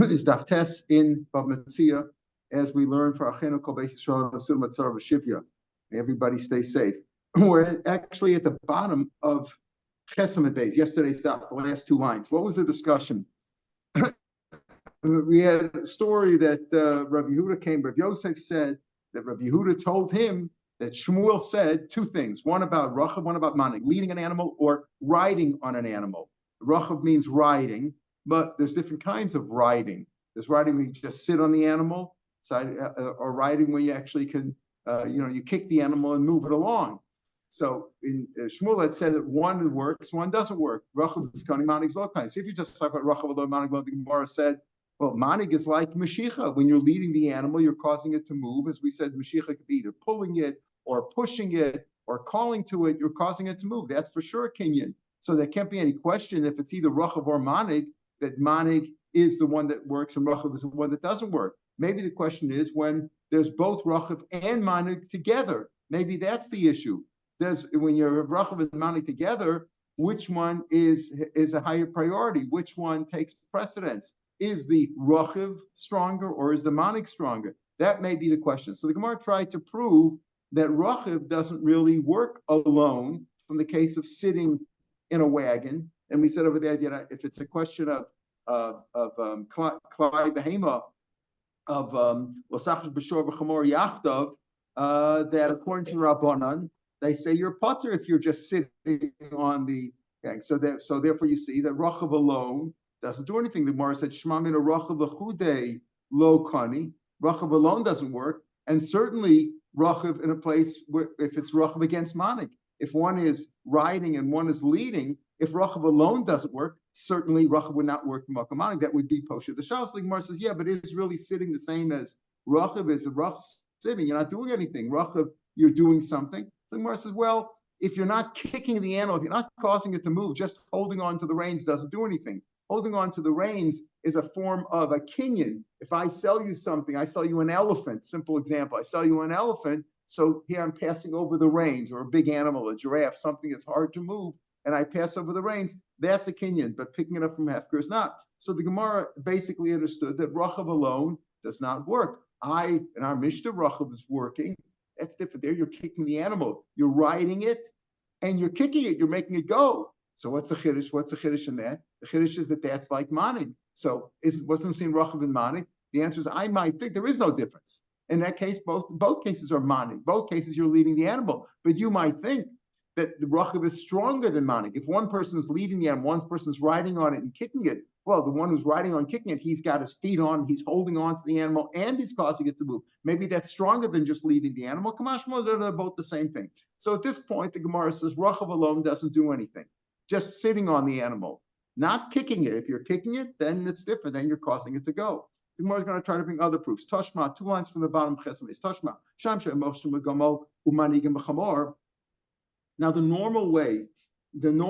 is Daf Tes in Mציעא, as we learn for Achenu Kol Beis Yisrael Asur Matzar V'Shipya. Everybody stay safe. We're actually at the bottom of Chesed Beis. Yesterday's Daf, the last two lines. What was the discussion? We had a story that Rav Yehuda came. Rav Yosef said that Rav Yehuda told him that Shmuel said two things: one about Rachav, one about Manik, leading an animal or riding on an animal. Rachav means riding, but there's different kinds of riding. There's riding where you just sit on the animal, or riding where you actually can, you kick the animal and move it along. So in Shmuel had said that one works, one doesn't work. Rachav is kind of Manik Zolkai. So if you just talk about Rachav alone, Manik, the Gemara said, well, Manik is like Mashiach. When you're leading the animal, you're causing it to move. As we said, Mashiach could be either pulling it or pushing it or calling to it. You're causing it to move. That's for sure a kinyan. So there can't be any question if it's either Rachav or Manik, that Manik is the one that works and Rachav is the one that doesn't work. Maybe the question is when there's both Rachav and Manik together. Maybe that's the issue. When you're Rachav and Manik together, which one is a higher priority? Which one takes precedence? Is the Rachav stronger or is the Manik stronger? That may be the question. So the Gemara tried to prove that Rachav doesn't really work alone from the case of sitting in a wagon. And we said over there, if it's a question of Klai Behema, of Losachos B'Shor V'Chamor Yachdav, that according to Rabbanan, they say you're patur if you're just sitting on the gang. So therefore you see that Rachav alone doesn't do anything. The Gemara said Shema Min Rachav L'Chudei Lo Kani. Rachav alone doesn't work, and certainly Rachav in a place where if it's Rachav against Manik, if one is riding and one is leading, if Rachav alone doesn't work, certainly Rachav would not work for Makom Manik. That would be Posher. The Shalos the Gemara says, yeah, but it is really sitting the same as Rachav is. Rachav sitting, you're not doing anything. Rachav, you're doing something. The Gemara says, well, if you're not kicking the animal, if you're not causing it to move, just holding on to the reins doesn't do anything. Holding on to the reins is a form of a kinyan. If I sell you something, I sell you an elephant. Simple example. I sell you an elephant. So here I'm passing over the reins, or a big animal, a giraffe, something that's hard to move, and I pass over the reins. That's a kinyan, but picking it up from Hefker is not. So the Gemara basically understood that Rachav alone does not work. In our Mishnah, Rachav is working. That's different. There you're kicking the animal. You're riding it, and you're kicking it. You're making it go. So what's the chiddush? What's the chiddush in that? The chiddush is that that's like Manik. So what's the same Rachav and Manik? The answer is I might think there is no difference. In that case, both cases are Manik. Both cases you're leading the animal. But you might think that the Rachav is stronger than Manik. If one person is leading the animal, one person is riding on it and kicking it, well, the one who's riding on kicking it, he's got his feet on, he's holding on to the animal, and he's causing it to move. Maybe that's stronger than just leading the animal. Kamashma, they're both the same thing. So at this point, the Gemara says Rachav alone doesn't do anything. Just sitting on the animal, not kicking it. If you're kicking it, then it's different. Then you're causing it to go. The Gemara is going to try to bring other proofs. Toshma, two lines from the bottom. Chesed Toshma. Shamsha Moshe Megamol Umanigim B'Chamor. Now the normal way to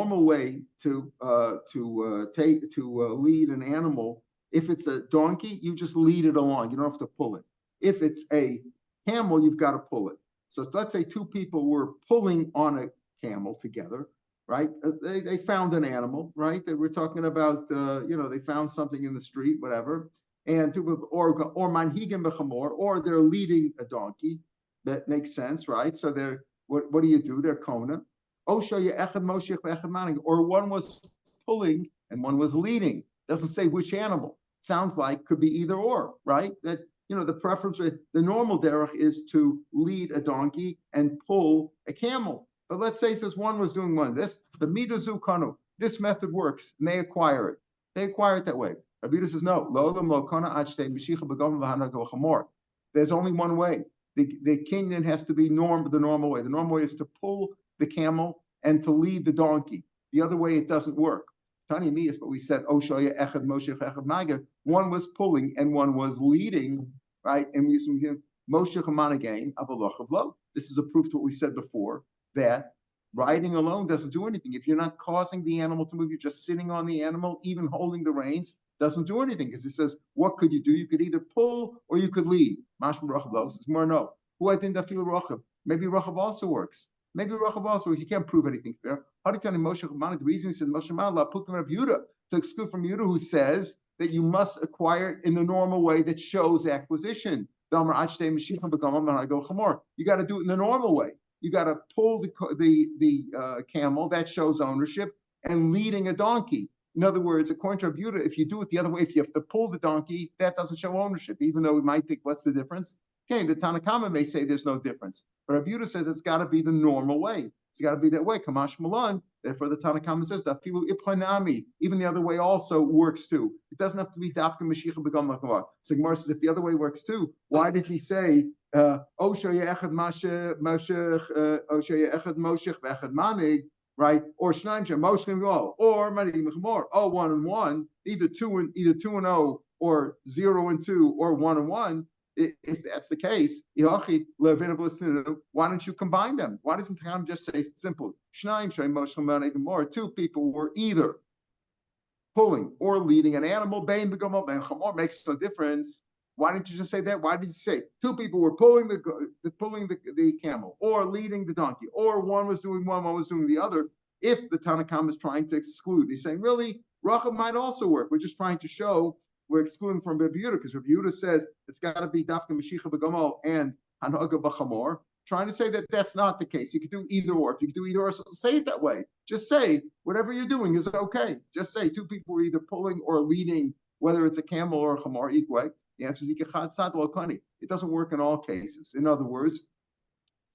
lead an animal, if it's a donkey, you just lead it along. You don't have to pull it. If it's a camel, you've got to pull it. So let's say two people were pulling on a camel together, right? They found an animal, right? They were talking about, they found something in the street, whatever. And or manhigim b'chamor, or they're leading a donkey. That makes sense, right? So they're what do you do? They're kona. Or one was pulling and one was leading. Doesn't say which animal. Sounds like could be either or, right? That the preference, the normal derech is to lead a donkey and pull a camel. But let's say says one was doing one. The midazu kanu. This method works, and they acquire it. They acquire it that way. Rabbi says no. There's only one way. The kinyan has to be the normal way. The normal way is to pull the camel and to lead the donkey. The other way it doesn't work. Tani mi is, but we said Oshoya echad Moshe echad Maga. One was pulling and one was leading, right? And we used Moshe Chaman again, Abaloch of Lo. This is a proof to what we said before, that riding alone doesn't do anything. If you're not causing the animal to move, you're just sitting on the animal, even holding the reins, doesn't do anything. Because it says, what could you do? You could either pull or you could lead. Mashma Rachav Lo says more no. Who I think that feel Rachav? Maybe Rachav also works. Maybe Rachav also works. You can't prove anything there. How do you tell him Moshe Chaman? The reason he said Moshe Chaman, La Pukim Rav Yehuda, to exclude from Yehuda, who says that you must acquire it in the normal way that shows acquisition. You got to do it in the normal way. You got to pull the camel, that shows ownership, and leading a donkey. In other words, according to Rav Yehuda, if you do it the other way, if you have to pull the donkey, that doesn't show ownership, even though we might think, what's the difference? Okay, the Tanna Kama may say there's no difference. But Rav Yehuda says it's got to be the normal way. It's got to be that way. Kamash Malan, therefore the Tanna Kama says, even the other way also works too. It doesn't have to be Dafka Mashiach Begam Makavar. So Gemara says, if the other way works too, why does he say, Moshech Vechad Manig, right? Or Shnaim Shem Moshech Go, or Manig Mechmor, 1 and 1, either 2 and 0, or 0 and 2, or 1 and 1. If that's the case, why don't you combine them? Why doesn't Ham just say simple? Two people were either pulling or leading an animal. Makes no difference. Why didn't you just say that? Why did you say two people were pulling the camel or leading the donkey, or one was doing one was doing the other? If the Tanna Kama is trying to exclude, he's saying really Rachel might also work. We're just trying to show. We're excluding from Rav Yehuda because Rav Yehuda says it's got to be Dafka Mashiach B'Gamal and Hanhaga B'Chamor. Trying to say that that's not the case. You could do either or. If you could do either or, so say it that way. Just say whatever you're doing is okay. Just say two people are either pulling or leading, whether it's a camel or a chamor. Equal. The answer is Ikechad Sad L'Kani. It doesn't work in all cases. In other words,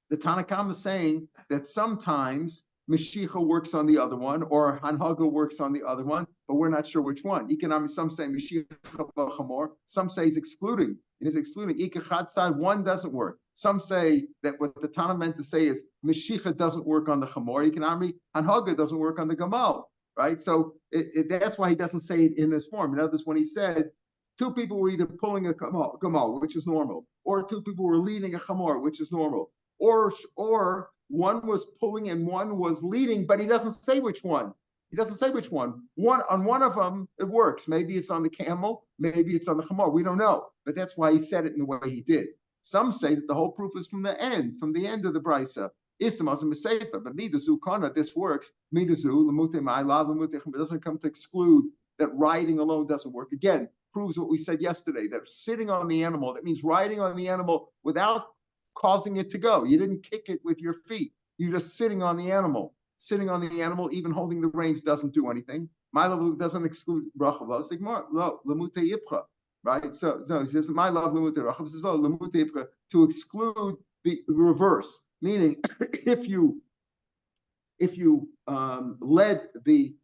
the Tanna Kama is saying that sometimes Mashiach works on the other one, or Hanhaga works on the other one, but we're not sure which one. Some say Mashiach Chamor, some say he's excluding. It is excluding. One doesn't work. Some say that what the Tana meant to say is Mashiach doesn't work on the Chamor. Hanhaga doesn't work on the Gamal, right? So that's why he doesn't say it in this form. In other words, when he said two people were either pulling a Gamal, which is normal, or two people were leading a Chamor, which is normal, or one was pulling and one was leading, but he doesn't say which one. He doesn't say which one. On one of them, it works. Maybe it's on the camel, maybe it's on the chamor. We don't know. But that's why he said it in the way he did. Some say that the whole proof is from the end of the brisa. But midazu kana, this works. Midazu, lemute ma'ila, lemute. It doesn't come to exclude that riding alone doesn't work. Again, proves what we said yesterday, that sitting on the animal, that means riding on the animal without causing it to go. You didn't kick it with your feet. You're just sitting on the animal. Sitting on the animal, even holding the reins, doesn't do anything. My love doesn't exclude bracha. It's like no, lemute yipcha, right? So he says my love lemute bracha. Says no, lemute yipcha, to exclude the reverse, meaning if you led the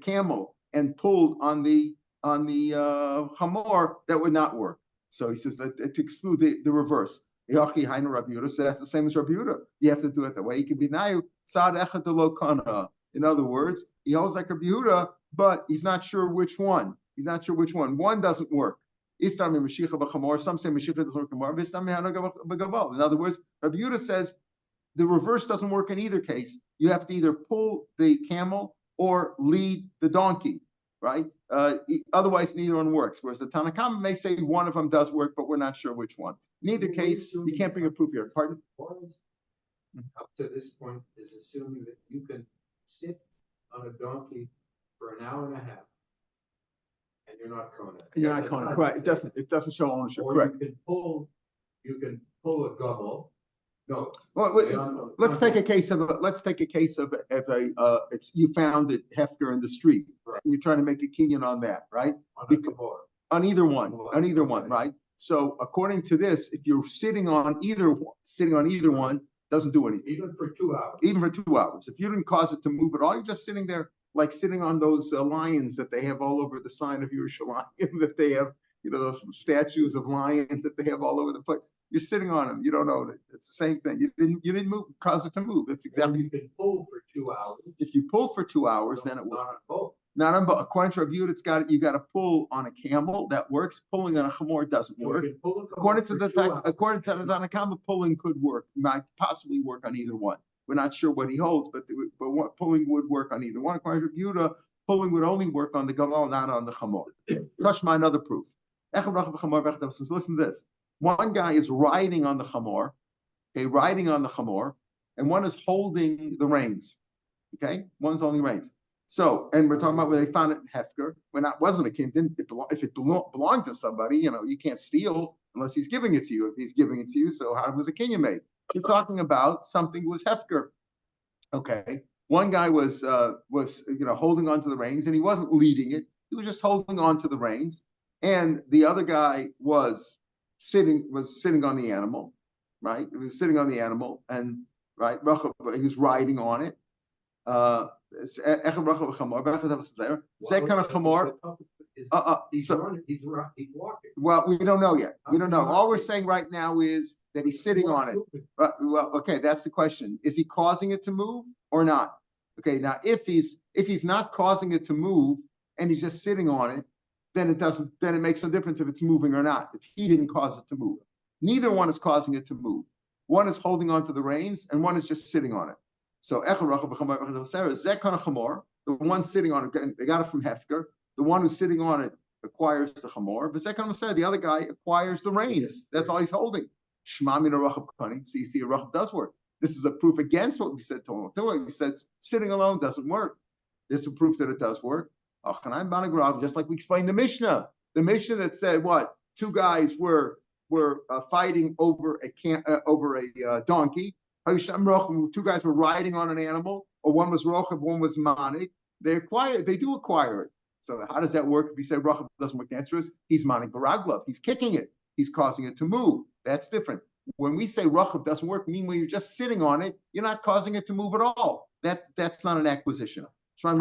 camel and pulled on the chamor, that would not work. So he says that to exclude the reverse. So that's the same as Rav Yehuda. You have to do it that way. He can be nayu sad echad lo kana. In other words, he holds like Rav Yehuda, but he's not sure which one. He's not sure which one. One doesn't work. Some say Mashiach doesn't work. In other words, Rav Yehuda says the reverse doesn't work in either case. You have to either pull the camel or lead the donkey, right? Otherwise, neither one works. Whereas the Tanna Kama may say one of them does work, but we're not sure which one. In either case, you can't bring a proof here. Pardon? Up to this point is assuming that you can sit on a donkey for an hour and a half, and you're not Kona. You're not Kona, right? It doesn't show ownership. Or correct. You can pull a gobble. No. Well, let's take a case of you found it hefker in the street, right? And you're trying to make a kinyan on that, right? On either one, right? So according to this, if you're sitting on either one, doesn't do anything. Even for 2 hours. Even for 2 hours. If you didn't cause it to move at all, you're just sitting there, like sitting on those lions that they have all over the sign of Yerushalayim, that they have, those statues of lions that they have all over the place. You're sitting on them. You don't know that. It's the same thing. You didn't move, cause it to move. That's exactly. You can pull for 2 hours. If you pull for 2 hours, then it will. Not on both. According to Rav Yehuda, you got to pull on a camel. That works. Pulling on a chamor doesn't work. According to the Tanna Kama, pulling could work. Might possibly work on either one. We're not sure what he holds, but pulling would work on either one. According to Rav Yehuda, pulling would only work on the gamal, not on the chamor. Tashma, another proof. Listen to this. One guy is riding on the chamor, and one is holding the reins. Okay, one's holding reins. So, and we're talking about where they found it in Hefker. When it wasn't a king, if it belonged to somebody, you can't steal unless he's giving it to you. If he's giving it to you, so how was a kinyan made? You're talking about something was Hefker. Okay. One guy was holding on to the reins, and he wasn't leading it. He was just holding on to the reins. And the other guy was sitting on the animal, right? He was sitting on the animal, and right, he was riding on it. He's walking. Well, we don't know yet. We don't know. All we're saying right now is that he's sitting on it. Well, okay, that's the question. Is he causing it to move or not? Okay, now if he's not causing it to move and he's just sitting on it, then it makes no difference if it's moving or not. If he didn't cause it to move. Neither one is causing it to move. One is holding on to the reins and one is just sitting on it. So the one sitting on it, they got it from Hefker. The one who's sitting on it acquires the chamor. The other guy acquires the reins. That's all he's holding. So you see, a rachab does work. This is a proof against what we said. We said sitting alone doesn't work. This is a proof that it does work. Just like we explained the Mishnah. The Mishnah that said what? Two guys were fighting over a donkey. Two guys were riding on an animal, or one was rochav, one was manik. They do acquire it. So how does that work? If you say rochav doesn't work, the answer is he's manik baraglav. He's kicking it. He's causing it to move. That's different. When we say rochav doesn't work, mean when you're just sitting on it, you're not causing it to move at all. That's not an acquisition. If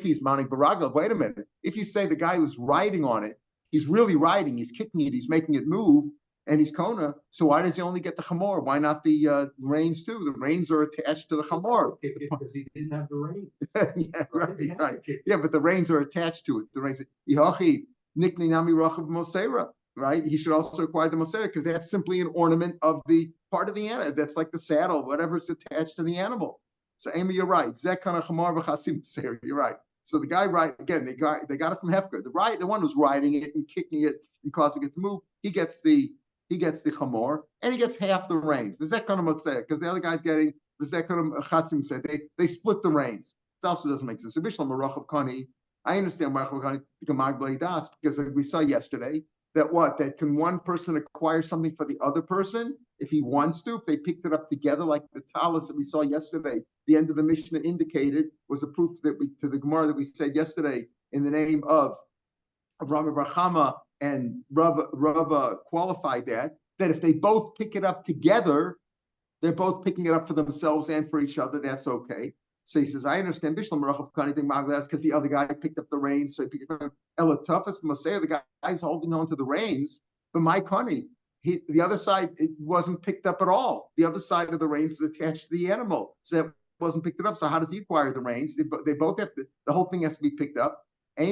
he's manik baraglav, wait a minute. If you say the guy who's riding on it, he's really riding, he's kicking it, he's making it move, and he's kona, so why does he only get the chamor? Why not the reins too? The reins are attached to the chamor. Because he didn't have the reins. Yeah, right. Yeah, but the reins are attached to it. The reins. Right? He should also acquire the mosera because that's simply an ornament of the part of the animal. That's like the saddle, whatever's attached to the animal. So Amy, you're right. You're right. So the guy again, they got it from Hefker. The one who's riding it and kicking it and causing it to move, he gets the chamor and he gets half the reins. Because the other guy's getting they split the reins. It also doesn't make sense. I understand because we saw yesterday that can one person acquire something for the other person if he wants to, if they picked it up together, like the talis that we saw yesterday. The end of the Mishnah indicated was a proof that to the Gemara that we said yesterday in the name of Rav Meir Shapiro and Rav qualified that if they both pick it up together, they're both picking it up for themselves and for each other. That's okay. So he says, I understand because the other guy picked up the reins, so he picked up the guy's holding on to the reins, but my kani, the other side, it wasn't picked up at all. The other side of the reins is attached to the animal, so that wasn't picked up. So how does he acquire the reins? They both have to. The whole thing has to be picked up. So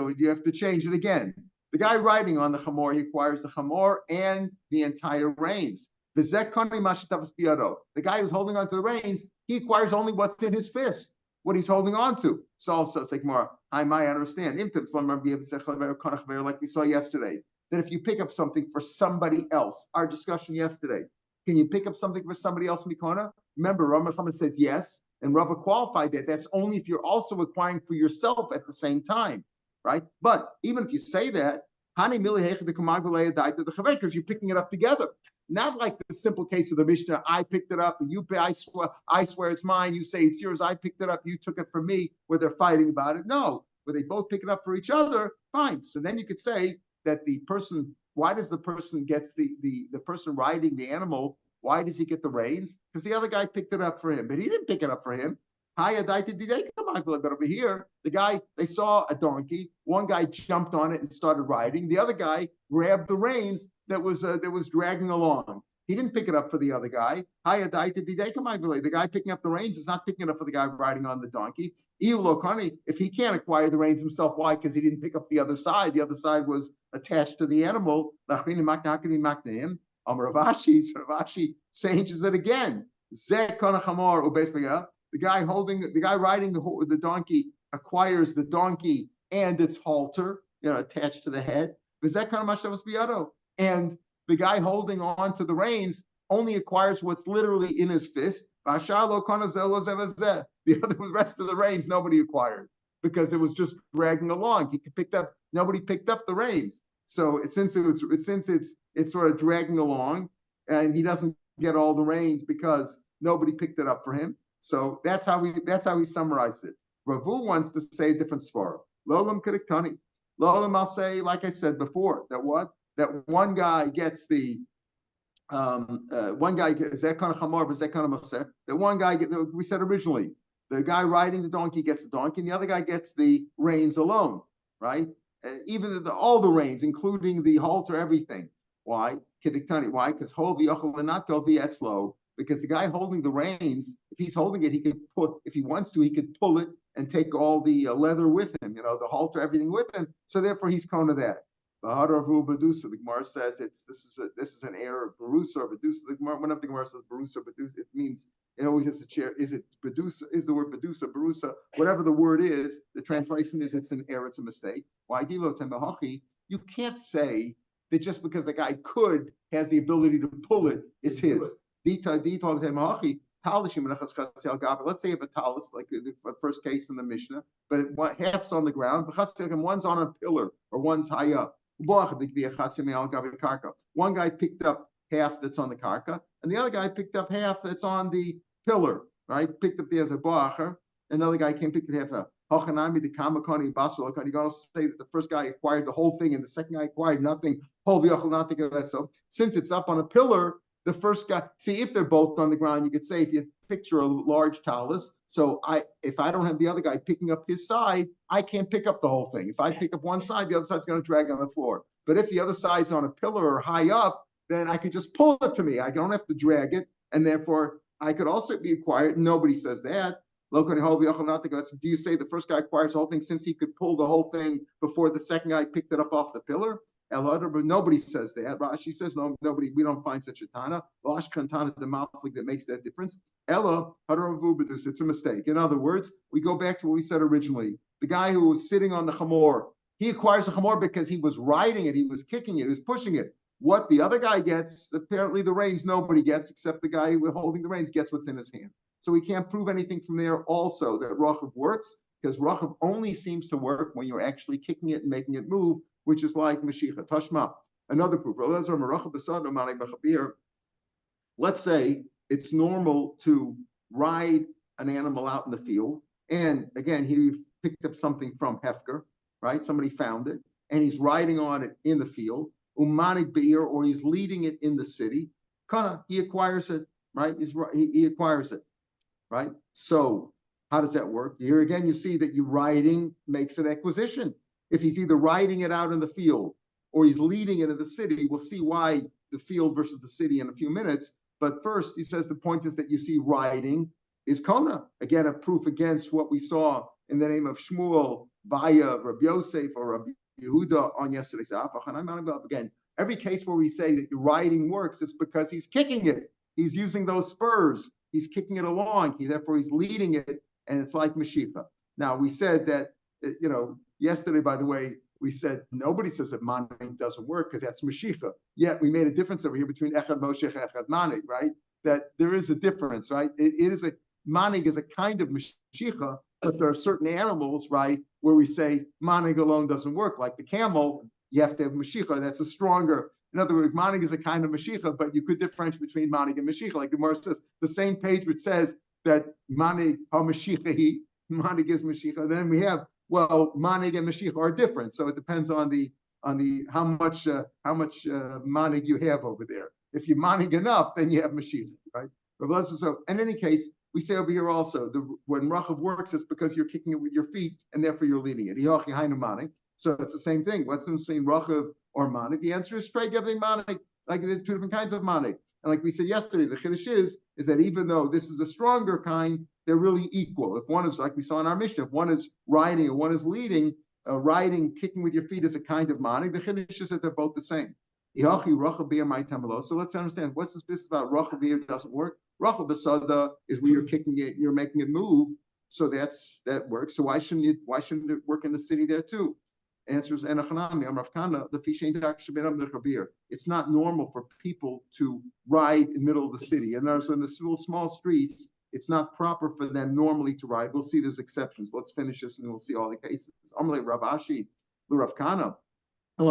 you have to change it again. The guy riding on the chamor, he acquires the chamor and the entire reins. The guy who's holding on to the reins, he acquires only what's in his fist, what he's holding on to. So also take more. I might understand. Like we saw yesterday, that if you pick up something for somebody else, our discussion yesterday, can you pick up something for somebody else, Mikona? Remember, Rav Meir says yes, and Rav qualified that. That's only if you're also acquiring for yourself at the same time, right? But even if you say that, because you're picking it up together. Not like the simple case of the Mishnah, I picked it up, and you pay, I swear it's mine, you say it's yours, I picked it up, you took it from me, where they're fighting about it. No, where they both pick it up for each other, fine. So then you could say that the person, why does the person gets the person riding the animal, why does he get the reins? Because the other guy picked it up for him, but he didn't pick it up for him. But over here, the guy, they saw a donkey, one guy jumped on it and started riding, the other guy grabbed the reins that was dragging along. He didn't pick it up for the other guy. The guy picking up the reins is not picking it up for the guy riding on the donkey. If he can't acquire the reins himself, why? Because he didn't pick up the other side. The other side was attached to the animal. How can he make him? Ravashi changes it again. The guy riding the donkey acquires the donkey and its halter, attached to the head. And the guy holding on to the reins only acquires what's literally in his fist. The rest of the reins, nobody acquired because it was just dragging along. Nobody picked up the reins. So since it's sort of dragging along, and he doesn't get all the reins because nobody picked it up for him. So that's how we summarize it. Ravu wants to say a different svara. Lolam kediktani. Lolam, I'll say, like I said before, that one guy gets the one guy gets that kind of chamor, but that kind of maser. That one guy we said originally, the guy riding the donkey gets the donkey, and the other guy gets the reins alone, right? Even all the reins, including the halter, everything. Why? Kediktani. Why? Because because the guy holding the reins, if he's holding it, he could if he wants to, he could pull it and take all the leather with him, the halter, everything with him. So therefore, he's kona that. The Gemara says this is an error of Barusa or Bedusa. The Gemara, whenever the Gemara says Barusa or Bedusa, it means it always has a chair. Is it Bedusa? Is the word Bedusa, Barusa? Whatever the word is, the translation is it's an error, it's a mistake. Why dilo tembahachi? You can't say that just because a guy has the ability to pull it, it's his. Let's say you have a talis, like the first case in the Mishnah, but half's on the ground, one's on a pillar or one's high up. One guy picked up half that's on the karka, and the other guy picked up half that's on the pillar, right? Picked up the other boacher, another guy came picked up half. You're going to say that the first guy acquired the whole thing and the second guy acquired nothing. So since it's up on a pillar, the first guy, see, if they're both on the ground, you could say, if you picture a large talus, so if I don't have the other guy picking up his side, I can't pick up the whole thing. If I pick up one side, the other side's going to drag on the floor. But if the other side's on a pillar or high up, then I could just pull it to me. I don't have to drag it, and therefore I could also be acquired. Nobody says that. Do you say the first guy acquires the whole thing since he could pull the whole thing before the second guy picked it up off the pillar? But nobody says that. Rashi says no. Nobody. We don't find such a tana. Lash kantana the maflik that makes that difference. Ella hadaravu, it's a mistake. In other words, we go back to what we said originally. The guy who was sitting on the chamor, he acquires a chamor because he was riding it, he was kicking it, he was pushing it. What the other guy gets, apparently the reins nobody gets except the guy who holding the reins gets what's in his hand. So we can't prove anything from there. Also, that rachav works because rachav only seems to work when you're actually kicking it and making it move, which is like Mashiach. Tashma. Another proof. Let's say it's normal to ride an animal out in the field. And again, he picked up something from Hefker, right? Somebody found it, and he's riding on it in the field. Umanik be'ir, or he's leading it in the city. Kana, he acquires it, right? He acquires it, right? So how does that work? Here again, you see that you riding makes an acquisition. If he's either riding it out in the field or he's leading it in the city, we'll see why the field versus the city in a few minutes. But first, he says the point is that you see riding is Kona. Again, a proof against what we saw in the name of Shmuel via Rabbi Yosef or Rabbi Yehuda on yesterday's Daf. Again, every case where we say that riding works, it's because he's kicking it. He's using those spurs. He's kicking it along. Therefore, he's leading it, and it's like Mashiach. Now, we said that, yesterday, by the way, we said nobody says that manig doesn't work because that's Mashiach. Yet we made a difference over here between Echad Moshe and Echad Manig, right? That there is a difference, right? Manig is a kind of Mashiach, but there are certain animals, right, where we say manig alone doesn't work. Like the camel, you have to have Mashiach. That's a stronger. In other words, manig is a kind of Mashiach, but you could differentiate between manig and Mashiach. Like the Gemara says, the same page which says that manig ha-Mashiach, manig is Mashiach. Then we have, well, manig and Mashiach are different, so it depends on the how much manig you have over there. If you manig enough, then you have Mashiach, right? So in any case, we say over here also when rachav works, it's because you're kicking it with your feet and therefore you're leading it. So it's the same thing. What's the difference between rachav or manig? The answer is straight everything manig. Like there's two different kinds of manig. And like we said yesterday, the chiddush is that even though this is a stronger kind, they're really equal. If one is, like we saw in our Mishnah, if one is riding and one is leading, kicking with your feet is a kind of manig. The chiddush is that they're both the same. So let's understand, what's this business about rachav beer doesn't work? Rachav basada is where you're kicking it, you're making it move. So that works. So why shouldn't it work in the city there too? Answers Enochanami, Rav Kana, the Fishain Dakshabinam the Chabir. It's not normal for people to ride in the middle of the city. And so in the little small streets, it's not proper for them normally to ride. We'll see there's exceptions. Let's finish this and we'll see all the cases. Amalei Rav Ashi, Rav Kana. I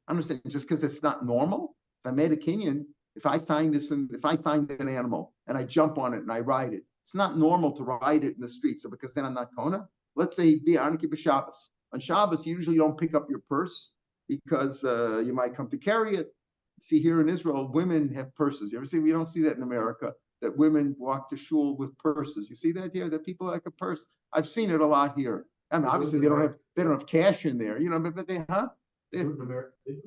understand just because it's not normal. If I made a kinyan, if I find an animal and I jump on it and I ride it, it's not normal to ride it in the street. So because then I'm not kona. Let's say be Aniki b'Shabbos. On Shabbos, you usually don't pick up your purse because you might come to carry it. See, here in Israel, women have purses. You ever see? We don't see that in America. That women walk to shul with purses. You see that here? That people like a purse. I've seen it a lot here. I mean, obviously they don't have cash in there, but they They do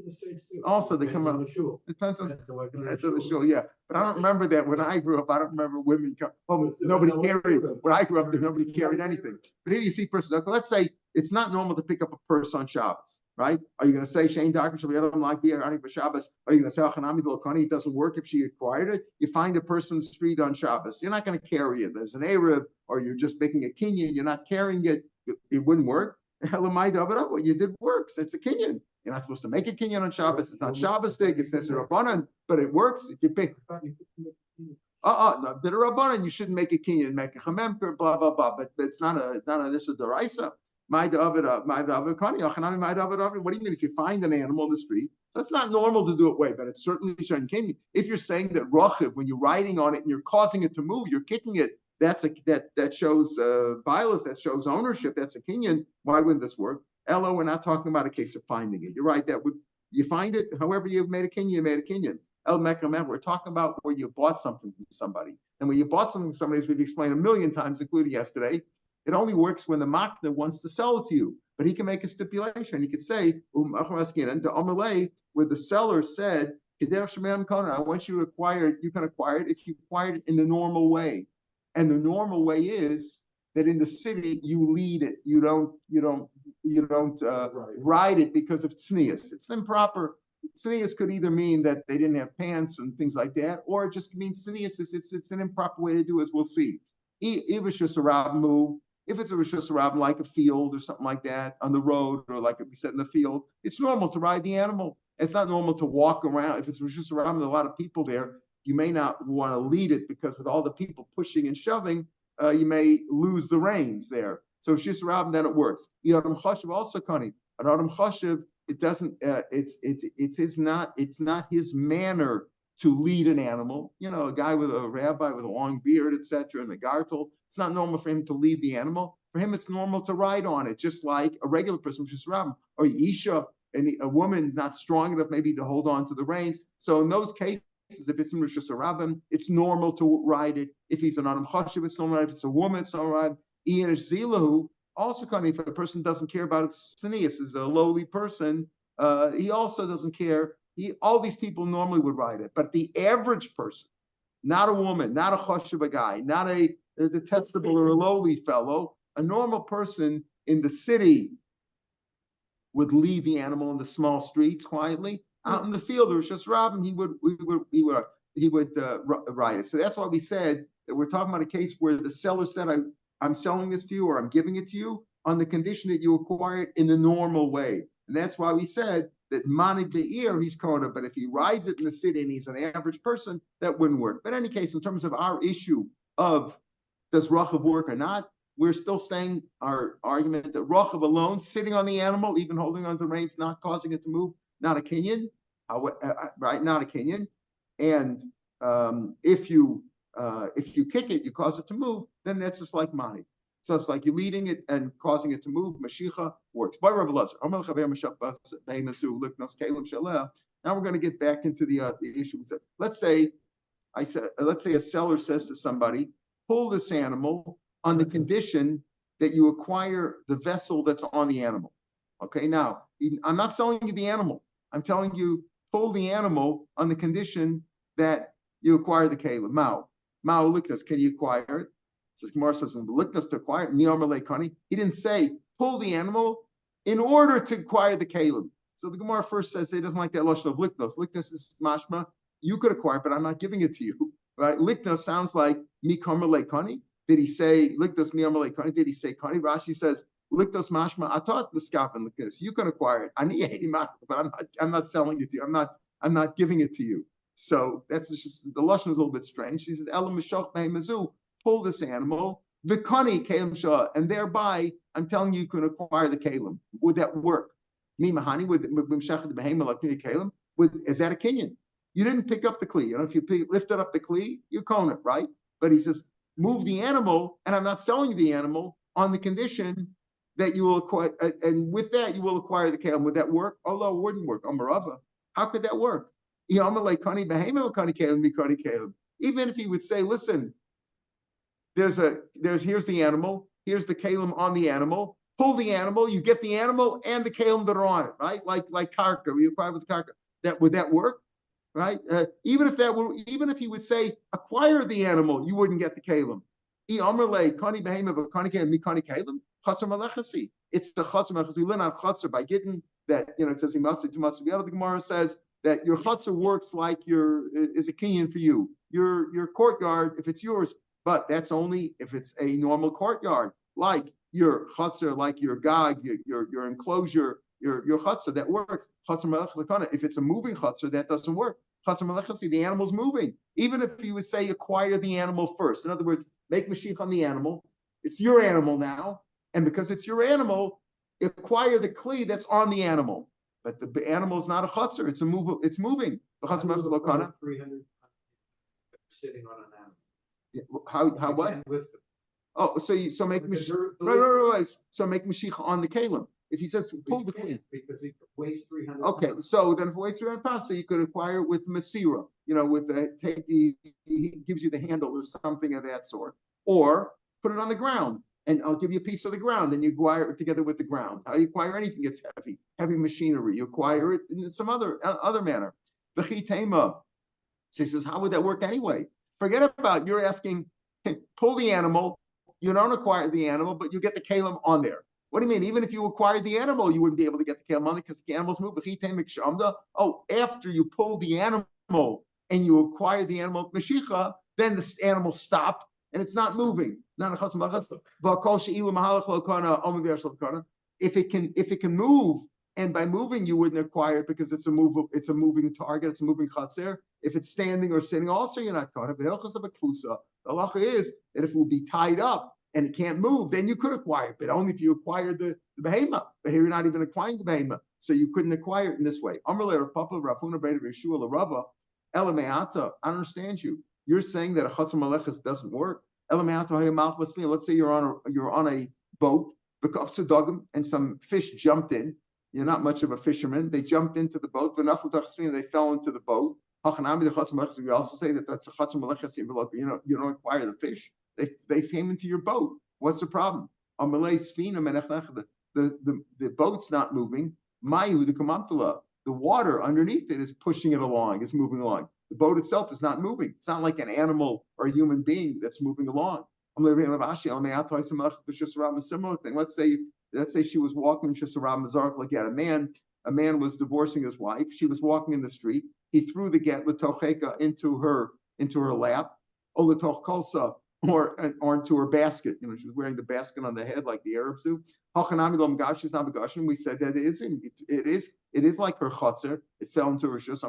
the same thing. Also, they come up. Depends on the shul, yeah. But I don't remember that when I grew up. I don't remember women come. Oh, nobody carried. When I grew up, nobody carried anything. But here you see purses. Okay, let's say it's not normal to pick up a purse on Shabbos, right? Are you going to say Shane Doctor Shabbat like beer on Shabbos? Are you going to say Achanami Lokani? It doesn't work if she acquired it. You find a person in the street on Shabbos. You're not going to carry it. There's an Arab, or you're just making a kinyan. You're not carrying it. It wouldn't work. What you did works. It's a kinyan. You're not supposed to make a kinyan on Shabbos. It's not Shabbos day. It says Rabbanan, but it works. If you pick, no, but a Rabbanan, you shouldn't make a kinyan, make a chamemper, blah blah blah. But it's not a this is deraisa. What do you mean if you find an animal in the street? So it's not normal to do it way, but it's certainly shouldn't kinyan. If you're saying that rochiv, when you're riding on it and you're causing it to move, you're kicking it. That shows violence. That shows ownership. That's a kinyan. Why wouldn't this work? Elo, we're not talking about a case of finding it. You're right. You find it. However, you've made a kinyan. You made a kinyan. El Mekamem. We're talking about where you bought something from somebody. And when you bought something from somebody, as we've explained a million times, including yesterday, it only works when the makna wants to sell it to you. But he can make a stipulation. He could say, where the seller said, I want you to acquire it. You can acquire it if you acquired it in the normal way. And the normal way is that in the city you lead it. You don't ride it because of tznius. It's improper. Tznius could either mean that they didn't have pants and things like that, or it just means tznius. It's an improper way to do, as we'll see. If it's just a rab move, if it's just a rab like a field or something like that on the road, or like we said in the field, it's normal to ride the animal. It's not normal to walk around. If it's just a rab with a lot of people there, you may not want to lead it because with all the people pushing and shoving, you may lose the reins there. So if she's rab, then it works. Adam chashiv also kani. An adam chashiv, it doesn't. It's not his manner to lead an animal. A guy with a rabbi with a long beard, etc., and a gartel. It's not normal for him to lead the animal. For him, it's normal to ride on it, just like a regular person, which is rab or isha, and a woman's not strong enough maybe to hold on to the reins. So in those cases, if it's in Rosh Hashanah, it's normal to ride it. If he's an Adam Chashiv, it's normal. If it's a woman, it's normal. Ian Zilahu, also, if a person doesn't care about its tznius, is a lowly person, he also doesn't care. All these people normally would ride it. But the average person, not a woman, not a Chashiv, a guy, not a detestable or a lowly fellow, a normal person in the city would lead the animal in the small streets quietly. Out in the field, it was just robbing. He would ride it. So that's why we said that we're talking about a case where the seller said, "I'm selling this to you, or I'm giving it to you on the condition that you acquire it in the normal way." And that's why we said that manig be'ir, he's kona, but if he rides it in the city and he's an average person, that wouldn't work. But in any case, in terms of our issue of does rachav work or not, we're still saying our argument that rachav alone, sitting on the animal, even holding on to the reins, not causing it to move, not a kinyan, right? Not a kinyan. And if you kick it, you cause it to move, then that's just like mani. So it's like you're leading it and causing it to move. Mashicha works. Now we're going to get back into the issue. Let's say a seller says to somebody, pull this animal on the condition that you acquire the vessel that's on the animal. Okay, now I'm not selling you the animal. I'm telling you, pull the animal on the condition that you acquire the kelim. Mao liknas, can you acquire it? Says Gemara says, liknas to acquire it. Miyamar lekani. He didn't say pull the animal in order to acquire the kelim. So the Gemara first says he doesn't like that lashon of liknas. Liknas is mashma. You could acquire it, but I'm not giving it to you. Right? Liknas sounds like mikamar lekani. Did he say liknas miyamar lekani? Did he say kani? Rashi says Liktos mashma atot b'skapen like this. You can acquire it. Ani yehedi mach, but I'm not selling it to you. I'm not giving it to you. So that's just the lashon is a little bit strange. She says, Elam mishoch be'emazu, pull this animal, v'kani kalim shah, and thereby I'm telling you, you can acquire the kalim. Would that work? Mi mahani with b'mshachet behema like kalim. Is that a kinyan? You didn't pick up the kli. If you lifted up the kli, you cone it, right? But he says, move the animal, and I'm not selling the animal on the condition that you will acquire, and with that you will acquire the kalim. Would that work? Oh, no, it wouldn't work. Amarava. How could that work? Even if he would say, listen, here's the animal, here's the kalim on the animal, pull the animal, you get the animal and the kalim that are on it, right? Like karka, we acquire with karka. Would that work? Right? Even if he would say, acquire the animal, you wouldn't get the kalim. It's the chatzar. We learn on chatzar by getting that, it says, the Gemara says that your chatzar works like is a kinyan for you. Your courtyard, if it's yours, but that's only if it's a normal courtyard, like your chatzar, like your gag, your enclosure, your chatzar, that works. If it's a moving chatzar, that doesn't work. The animal's moving. Even if you would say acquire the animal first. In other words, make mashich on the animal. It's your animal now. And because it's your animal, acquire the kli that's on the animal. But the animal is not a chatzar. It's moving. The chatzar 300 sitting on an animal. Yeah, how what? Oh, so make mashich. Right. So make mashich on the kalim. If he says pull the kli, because it weighs 300. Okay, so then if it weighs 300 pounds, so you could acquire it with masira. He gives you the handle or something of that sort, or put it on the ground, and I'll give you a piece of the ground, and you acquire it together with the ground. How you acquire anything? It's heavy machinery. You acquire it in some other manner. The chitema. So he says, how would that work anyway? Forget about you're asking, pull the animal. You don't acquire the animal, but you get the kalim on there. What do you mean? Even if you acquired the animal, you wouldn't be able to get the kalim on it because the animals move. Oh, after you pull the animal and you acquire the animal mashicha, then the animal stopped and it's not moving. If it can move, and by moving you wouldn't acquire it because it's a moving target, it's a moving chatzir. If it's standing or sitting, also you're not caught. The halacha is that if it will be tied up and it can't move, then you could acquire it, but only if you acquired the behema. But here you're not even acquiring the behema, so you couldn't acquire it in this way. I don't understand you. You're saying that a chatzar malechus doesn't work. Let's say you're on a boat, and some fish jumped in. You're not much of a fisherman. They jumped into the boat, and they fell into the boat. We also say that that's a chatzar malechus. You don't acquire the fish. They came into your boat. What's the problem? The boat's not moving. Mayu the kamantala. The water underneath it is pushing it along. It's moving along. The boat itself is not moving. It's not like an animal or a human being that's moving along. A similar thing. Let's say she was walking like a man was divorcing his wife. She was walking in the street. He threw the get letocheka into her lap. Or into her basket. She was wearing the basket on the head like the Arabs do. We said that it is like her chatzar. It fell into her shus.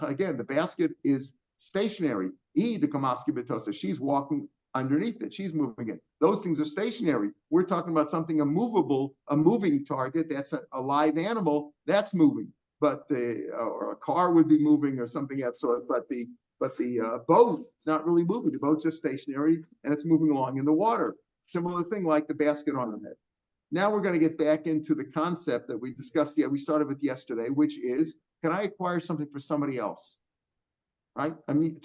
Again, the basket is stationary. She's walking underneath it. She's moving it. Those things are stationary. We're talking about something a moving target. That's a live animal that's moving. But or a car would be moving or something of that sort. But the boat is not really moving. The boat's just stationary and it's moving along in the water. Similar thing like the basket on the head. Now we're going to get back into the concept that we discussed. We started with yesterday, which is, can I acquire something for somebody else? Right? I mean,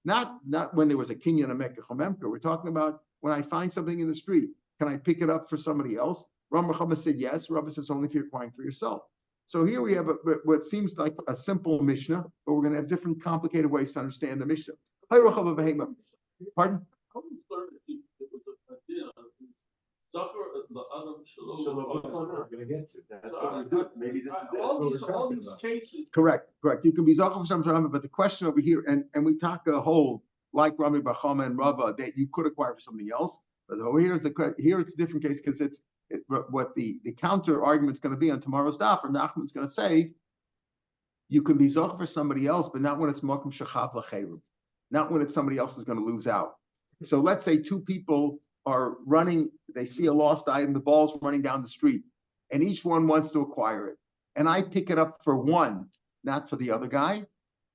not when there was a kinyan of Mekach Memka. We're talking about when I find something in the street. Can I pick it up for somebody else? Rambam Chama said yes. Rabbi says only if you're acquiring for yourself. So here we have what seems like a simple Mishnah, but we're going to have different complicated ways to understand the Mishnah. Pardon? Maybe this is all these cases. Correct. You can be zacher for something, but the question over here, and we talk a whole like Rami Bar Chama and Rava that you could acquire for something else. But over here it's a different case because what the counter argument's going to be on tomorrow's daf, or Nachman's going to say, you can be zoch for somebody else, but not when it's makom shechav l'cheiru, not when it's somebody else is going to lose out. So let's say two people are running, they see a lost item, the ball's running down the street, and each one wants to acquire it. And I pick it up for one, not for the other guy.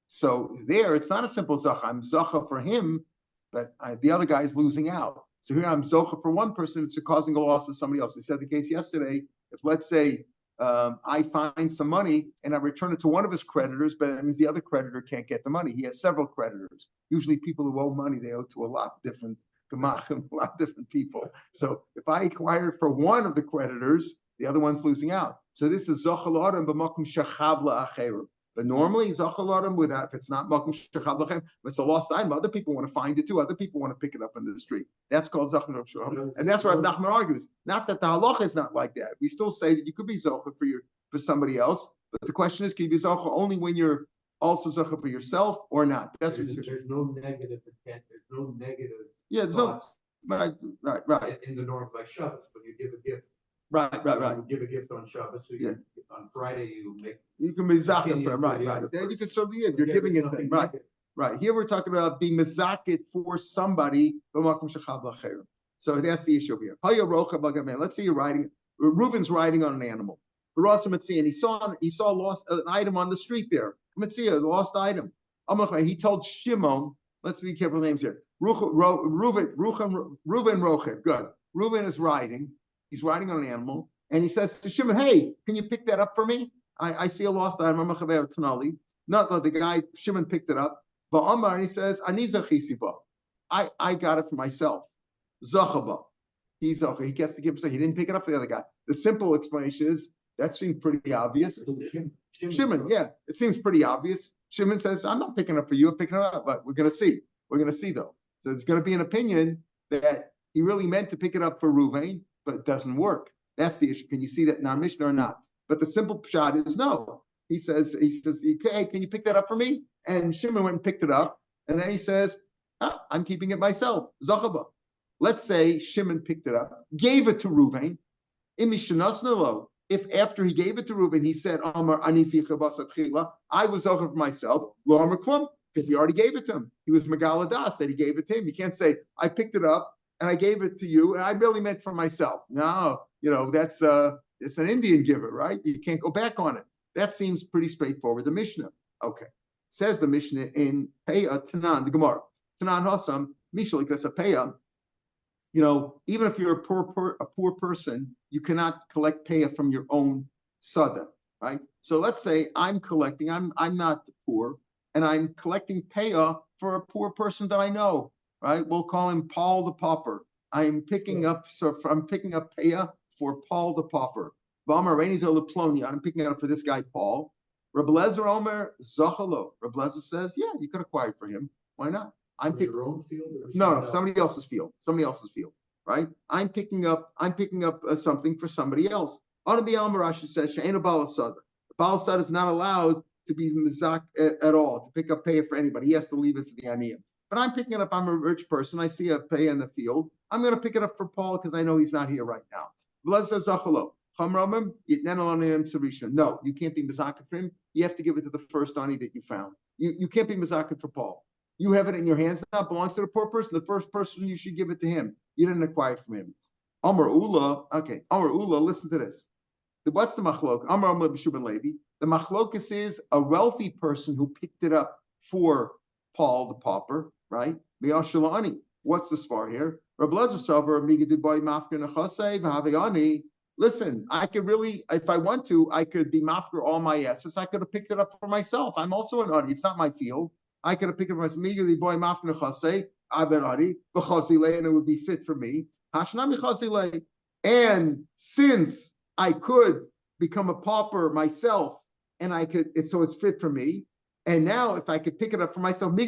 So there, it's not a simple zocha. I'm zocha for him, but the other guy is losing out. So here I'm zocha for one person, it's causing a loss to somebody else. We said the case yesterday. If let's say I find some money and I return it to one of his creditors, but that means the other creditor can't get the money. He has several creditors. Usually people who owe money, they owe to a lot of different gemachim, a lot of different people. So if I acquire it for one of the creditors, the other one's losing out. So this is zochel adam b'makom shechav la'acheru. But normally, zochel adam without, if it's not makom shechav la'acheru, if it's a lost item, other people want to find it too. Other people want to pick it up in the street. That's called zochel adam. And that's where Rav Nachman argues. Not that the halacha is not like that. We still say that you could be zochel for somebody else. But the question is, can you be zochel only when you're also zochel for yourself or not? That's what there's no negative intent. There's no negative. Yeah, there's no. Right. In the norm by Shabbos, when you give a gift. Right. You give a gift on Shabbos, so on Friday you can be zaket for him, right. Then you can certainly you're giving it them, right. Right. Here we're talking about being mezaket for somebody. So that's the issue here. Let's say you're riding. Reuven's riding on an animal. And he saw an item on the street there. Mציעא, lost item. He told Shimon. Let's be careful names here. Reuven Rochev. Good. Reuven is riding. He's riding on an animal, and he says to Shimon, "Hey, can you pick that up for me? I see a lost item." Not that the guy Shimon picked it up, but Amar, and he says, I got it for myself. Zachaba. He gets to give himself. He didn't pick it up for the other guy. The simple explanation is that seems pretty obvious. Shimon, yeah, it seems pretty obvious. Shimon says, "I'm not picking it up for you. I'm picking it up, but we're going to see. We're going to see though. So there's going to be an opinion that he really meant to pick it up for Reuven, but it doesn't work. That's the issue. Can you see that in our Mishnah or not? But the simple shot is no. He says, "Hey, can you pick that up for me?" And Shimon went and picked it up, and then he says, "I'm keeping it myself." Zachaba. Let's say Shimon picked it up, gave it to Reuven. If after he gave it to Reuven, he said, "Amar ani zicha b'satchila," I was zocher for myself. Lo amar klum, because he already gave it to him. He was megaladas that he gave it to him. You can't say, "I picked it up and I gave it to you, and I really meant for myself." No, that's it's an Indian giver, right? You can't go back on it. That seems pretty straightforward. The Mishnah, okay, says the Mishnah in Peah Tanan, the Gemara. Tanan Hasam Mishal Ikrasa Peah. Even if you're a poor person, you cannot collect Peah from your own sada, right? So let's say I'm collecting. I'm not poor, and I'm collecting Peah for a poor person that I know. Right, we'll call him Paul the Pauper. I'm picking up Peah for Paul the Pauper. I'm picking it up for this guy Paul. Reb Lezer Omer Zachalo. Reb Lezer says, yeah, you could acquire it for him. Why not? Your own field? No, somebody else's field. Right? I'm picking up something for somebody else. Anabi Amarashi says, She'ena Balasada. Balasada is not allowed to be mizak at all, to pick up Peah for anybody. He has to leave it for the aniyim. But I'm picking it up. I'm a rich person. I see a Peah in the field. I'm going to pick it up for Paul because I know he's not here right now. No, you can't be mizakah for him. You have to give it to the first ani that you found. You can't be mizakah for Paul. You have it in your hands now. It belongs to the poor person. The first person, you should give it to him. You didn't acquire it from him. Amar Ula. Okay. Amar Ula. Listen to this. What's the machlok? Amar Amar B'Shuban Levi. The machlokus is a wealthy person who picked it up for Paul the pauper, right? What's the svar here? Listen, I could really, if I want to, I could be mafker all my assets. I could have picked it up for myself. I'm also an ani. It's not my field. I could have picked it up for myself. And it would be fit for me. And since I could become a pauper myself, and so it's fit for me. And now, if I could pick it up for myself, two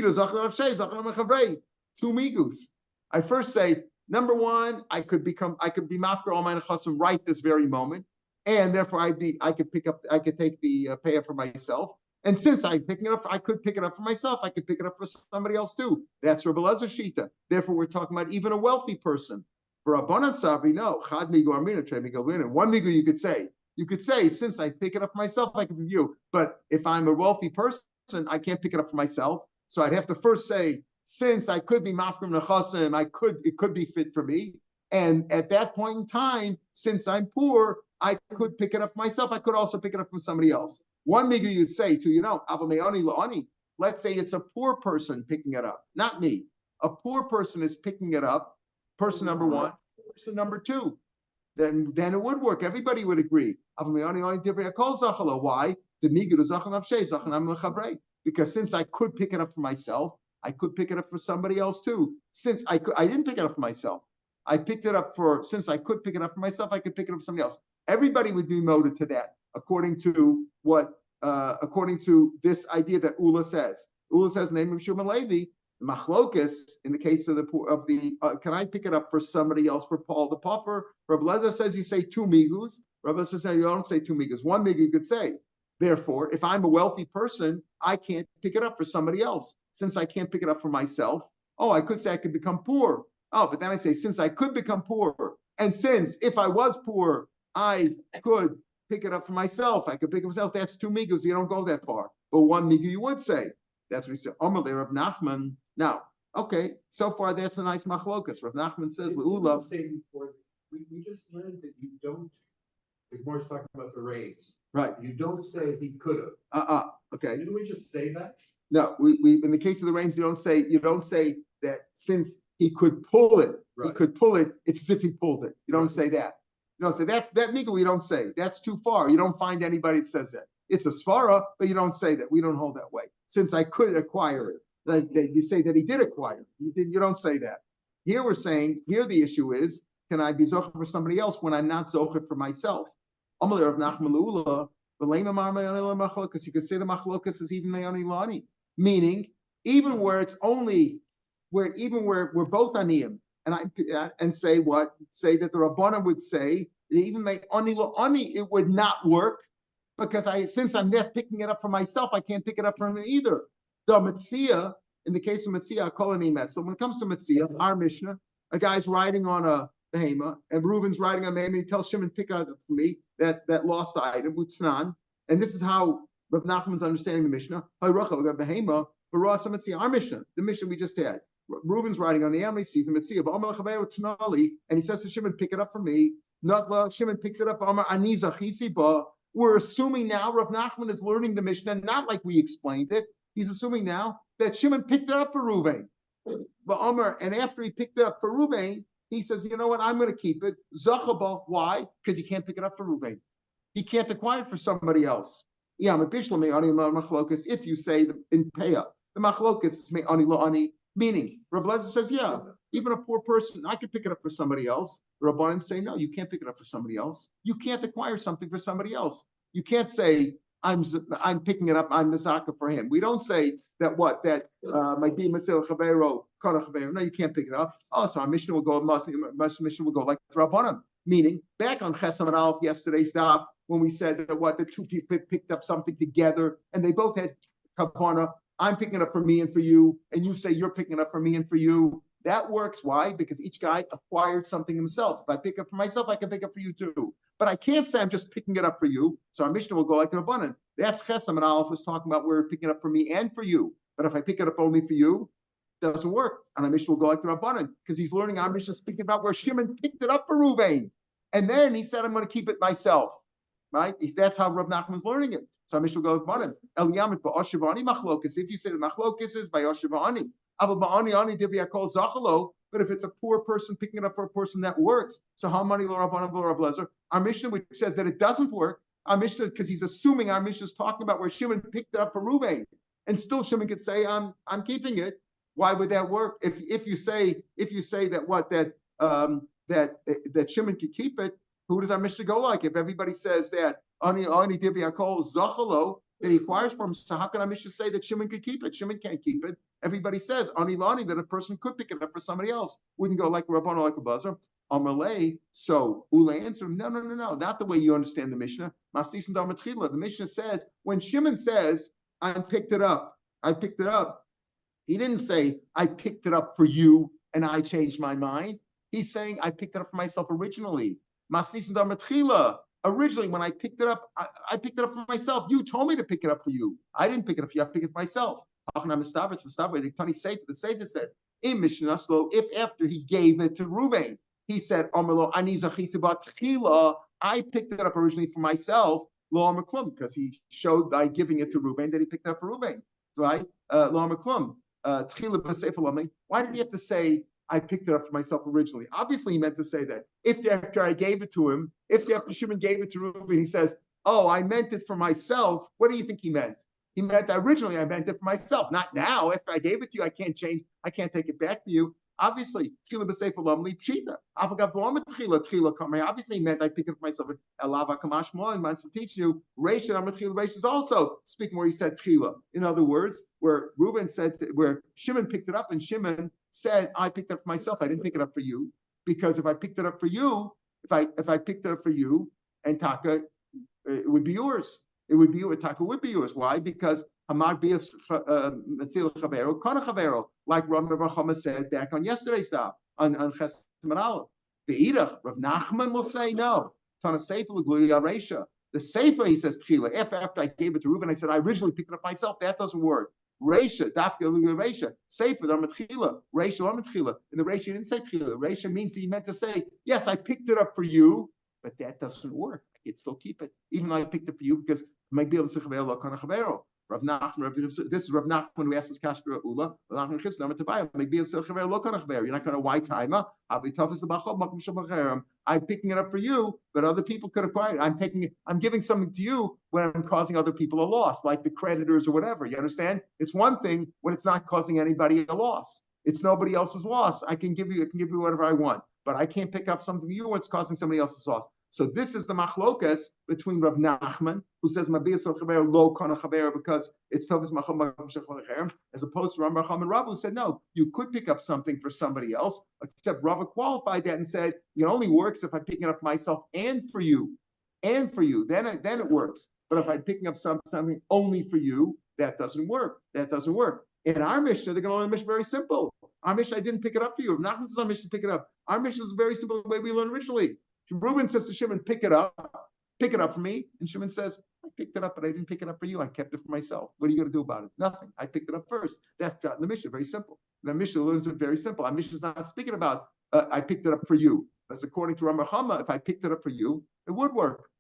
migus. I first say, number one, I could be mafker all my nechasim right this very moment, and therefore I could take the Peah for myself. And since I could pick it up for myself, I could pick it up for somebody else too. That's Rebbe Lezer Shita. Therefore, we're talking about even a wealthy person. For Rabbanan Sabri, no. Chad migu armina, tre migu lina. One migu you could say, since I pick it up for myself, I can give you. But if I'm a wealthy person, I can't pick it up for myself. So I'd have to first say, since I could be mafkim nechasim, it could be fit for me. And at that point in time, since I'm poor, I could pick it up for myself. I could also pick it up from somebody else. One migu you'd say to, let's say it's a poor person picking it up, not me. A poor person is picking it up, person number one, person number two. Then it would work. Everybody would agree. Why? Because since I could pick it up for myself, I could pick it up for somebody else too. Since I didn't pick it up for myself. I picked it up since I could pick it up for myself, I could pick it up for somebody else. Everybody would be moted to that, according to this idea that Ula says. Ula says, name of Shimon Levi, Machlokas, in the case of can I pick it up for somebody else, for Paul the pauper? Rabbi Lezer says you say 2 migus. Rabbi Lezer says you don't say 2 migus. 1 migu you could say. Therefore, if I'm a wealthy person, I can't pick it up for somebody else. Since I can't pick it up for myself, I could say I could become poor. But then I say, since I could become poor, and since if I was poor, I could pick it up for myself, I could pick it up for myself, that's 2 migus, you don't go that far. But 1 migu you would say. That's what he said. Omar there, Rav Nachman. Now, okay, so far that's a nice machlokas. Rav Nachman says, we just learned that you don't, the Gemara's talking about the raise. Right. You don't say he could have. Okay. Didn't we just say that? No, we in the case of the reins, you don't say that since he could pull it, it's as if he pulled it. You don't say that. You don't say that migu, you don't say. That's too far. You don't find anybody that says that. It's a svara, but you don't say that. We don't hold that way. Since I could acquire it. Like you say that he did acquire it. You don't say that. Here we're saying, the issue is, can I be zocher for somebody else when I'm not zocher for myself? Because you could say the machlokas is even me'ani lani. Meaning, even where we're both aniyim, and say that the Rabbanan would say even may ani lo ani, it would not work because since I'm not picking it up for myself, I can't pick it up for him either. The Mציעא, in the case of Mציעא, kolani met. So when it comes to Mציעא, our Mishnah, a guy's riding on a behema, and Reuben's riding on a behema, and he tells Shimon, pick up for me that lost item, utznan. And this is how Rav Nachman's understanding the Mishnah. Our Mishnah, the Mishnah we just had. Reuben's riding on the animal, he sees the Mציעא, and he says to Shimon, pick it up for me. Shimon picked it up. We're assuming now Rav Nachman is learning the Mishnah, not like we explained it. He's assuming now that Shimon picked it up for Reuben. And after he picked it up for Reuben, he says, you know what, I'm going to keep it. Zachabah, why? Because he can't pick it up for Reuben. He can't acquire it for somebody else. If you say in Peah, the machlokas is me'ani la'ani, meaning, Rabbi Lezer says, even a poor person, I could pick it up for somebody else. The Rabbanan say, no, you can't pick it up for somebody else. You can't acquire something for somebody else. You can't say, I'm picking it up, I'm mezaka for him. We don't say that might be Masil Chavero, Kara Chavero. No, you can't pick it up. So our Mishnah will go, Mishnah will go like Rabbanan. Meaning, back on Chesam and Aleph yesterday's daf, when we said that the two people picked up something together and they both had kavanah, I'm picking it up for me and for you, and you say you're picking it up for me and for you. That works. Why? Because each guy acquired something himself. If I pick up for myself, I can pick up for you too. But I can't say I'm just picking it up for you. So our Mishnah will go like the Rabbanan. That's Chesam and Aleph was talking about where we're picking it up for me and for you. But if I pick it up only for you, it doesn't work. And our Mishnah will go like the Rabbanan because he's learning our Mishnah speaking about where Shimon picked it up for Reuven. And then he said, I'm going to keep it myself. Right? That's how Rav Nachman's learning it. So our Mishnah will go like Eliyamet ba'ashivani machlokas. If you say the machlokas is by Yoshivani, but if it's a poor person picking it up for a person, that works. So how many Rabbanan Rav Lezer? Our Mishnah, which says that it doesn't work, our Mishnah, because he's assuming our Mishnah is talking about where Shimon picked it up for Reuven, and still Shimon could say, I'm keeping it. Why would that work? If you say that Shimon could keep it, who does our Mishnah go like? If everybody says that Ani Divyakol Zachalo, that he acquires from him, so how can our Mishnah say that Shimon could keep it? Shimon can't keep it. Everybody says Ani Lani that a person could pick it up for somebody else. Wouldn't go like Rabban or like a buzzer. Amalei. So Ula answered, no, not the way you understand the Mishnah. The Mishnah says when Shimon says I picked it up, he didn't say I picked it up for you and I changed my mind. He's saying I picked it up for myself originally. Originally, when I picked it up, I picked it up for myself. You told me to pick it up for you. I didn't pick it up for you. I picked it for myself. The Sefer says, if after he gave it to Reuben, he said, I picked it up originally for myself, because he showed by giving it to Reuben that he picked it up for Reuben. Right? Why did he have to say, I picked it up for myself originally? Obviously, he meant to say that. If after I gave it to him, if after Shimon gave it to Reuben, he says, oh, I meant it for myself, what do you think he meant? He meant that originally I meant it for myself, not now. After I gave it to you, I can't change, I can't take it back for you. Obviously, obviously he meant I picked it for myself. Allah wants to teach you, Reish is also speaking where he said tchila. In other words, where Reuben said, where Shimon picked it up and Shimon said, I picked it up for myself, I didn't pick it up for you. Because if I picked it up for you, if I picked it up for you, and Taka, it would be yours. It would be yours. Taka would be yours. Why? Because like Rav Meir Shapiro said back on yesterday's stuff on Ches Aleph. The Rav Nachman will say no. The Sefer, he says tchila. After I gave it to Reuben, I said I originally picked it up myself. That doesn't work. Reisha, dafka reisha, Sefer, the tchila. Reisha, tchila. And the Reisha didn't say tchila. Reisha means he meant to say, yes, I picked it up for you, but that doesn't work. I can still keep it, even though I picked it for you, because I might be able to say Rav Nachman, this is Rav Nachman who asks Kashmir Ula. You're not going to white timer. I'm picking it up for you, but other people could acquire it. I'm giving something to you when I'm causing other people a loss, like the creditors or whatever. You understand? It's one thing when it's not causing anybody a loss. It's nobody else's loss. I can give you whatever I want, but I can't pick up something to you when it's causing somebody else's loss. So this is the machlokas between Rav Nachman, who says lo kana chaver because it's tovus machom, as opposed to Rav Chacham and Rav, who said no, you could pick up something for somebody else. Except Rav qualified that and said it only works if I'm picking it up for myself and for you, Then it works. But if I'm picking up something only for you, that doesn't work. In our Mishnah, they're going to learn Mishnah very simple. Our Mishnah, I didn't pick it up for you. Rav Nachman says our Mishnah pick it up. Our Mishnah is very simple the way we learned originally. Reuben says to Shimon, pick it up for me. And Shimon says, I picked it up, but I didn't pick it up for you. I kept it for myself. What are you going to do about it? Nothing. I picked it up first. That's the Mishnah, very simple. The Mishnah learns it very simple. Our Mishnah is not speaking about, I picked it up for you. Because according to Rav Chama, if I picked it up for you, it would work.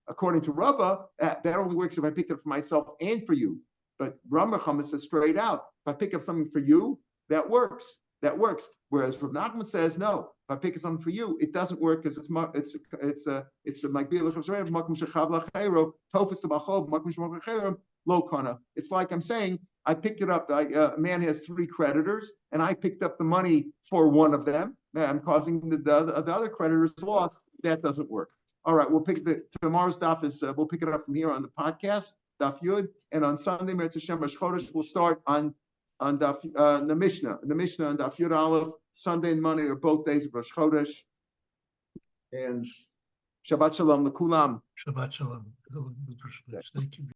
According to Rava, that only works if I picked it up for myself and for you. But Rav Chama says straight out, if I pick up something for you, that works. Whereas Rav Nachman says no. If I pick up something for you, it doesn't work because it's a It's like I'm saying I picked it up. A man has 3 creditors, and I picked up the money for one of them. I'm causing the other creditors loss. That doesn't work. All right, we'll pick tomorrow's daf is we'll pick it up from here on the podcast, Daf Yud, and on Sunday, Meretz Hashem Rosh Chodesh, we'll start on the Mishnah and Daf Yud Aleph. Sunday and Monday are both days of Rosh Chodesh. And Shabbat Shalom l'kulam. Shabbat Shalom. Thank you.